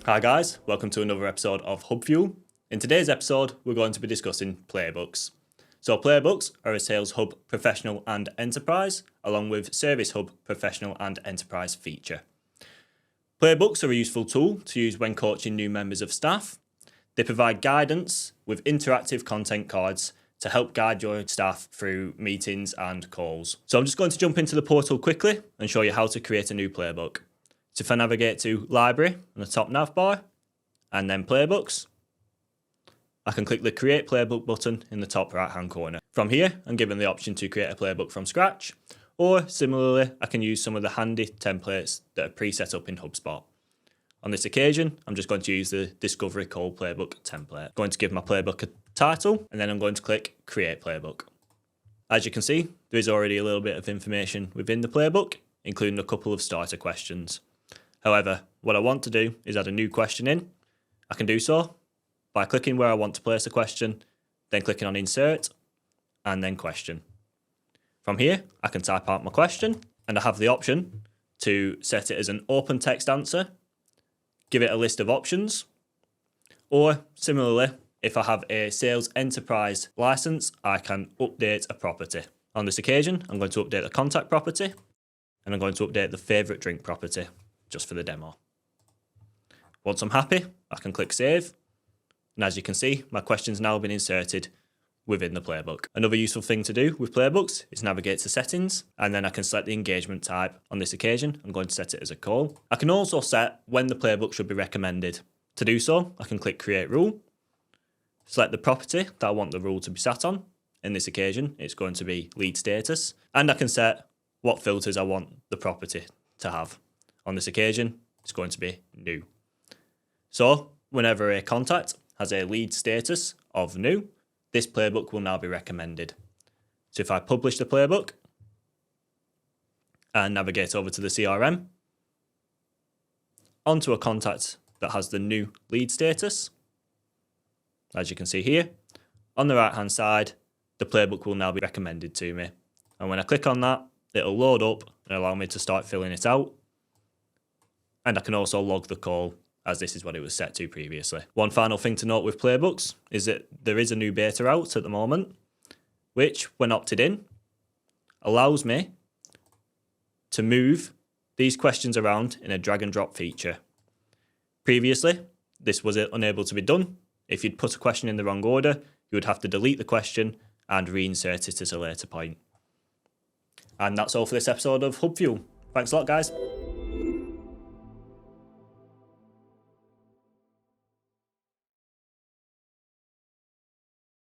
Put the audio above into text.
Hi guys, welcome to another episode of HubFuel. In today's episode, we're going to be discussing playbooks. So playbooks are a Sales Hub Professional and Enterprise, along with Service Hub Professional and Enterprise feature. Playbooks are a useful tool to use when coaching new members of staff. They provide guidance with interactive content cards to help guide your staff through meetings and calls. So I'm just going to jump into the portal quickly and show you how to create a new playbook. So if I navigate to Library on the top nav bar and then Playbooks, I can click the Create Playbook button in the top right hand corner. From here, I'm given the option to create a playbook from scratch, or similarly, I can use some of the handy templates that are pre-set up in HubSpot. On this occasion, I'm just going to use the Discovery Call Playbook template. I'm going to give my playbook a title, and then I'm going to click Create Playbook. As you can see, there is already a little bit of information within the playbook, including a couple of starter questions. However, what I want to do is add a new question in. I can do so by clicking where I want to place a question, then clicking on Insert, and then Question. From here, I can type out my question, and I have the option to set it as an open text answer, give it a list of options, or similarly, if I have a Sales Enterprise license, I can update a property. On this occasion, I'm going to update the contact property, and I'm going to update the favorite drink property, just for the demo. Once I'm happy, I can click Save, and as you can see, my question's now been inserted within the playbook. Another useful thing to do with playbooks is navigate to Settings, and then I can select the engagement type. On this occasion, I'm going to set it as a call. I can also set when the playbook should be recommended. To do so, I can click Create Rule, select the property that I want the rule to be sat on. In this occasion, it's going to be lead status, and I can set what filters I want the property to have. On this occasion, it's going to be new. So whenever a contact has a lead status of new, this playbook will now be recommended. So if I publish the playbook and navigate over to the CRM, onto a contact that has the new lead status, as you can see here, on the right hand side, the playbook will now be recommended to me. And when I click on that, it'll load up and allow me to start filling it out. And I can also log the call, as this is what it was set to previously. One final thing to note with playbooks is that there is a new beta out at the moment, which, when opted in, allows me to move these questions around in a drag and drop feature. Previously, this was unable to be done. If you'd put a question in the wrong order, you would have to delete the question and reinsert it at a later point. And that's all for this episode of HubFuel. Thanks a lot, guys.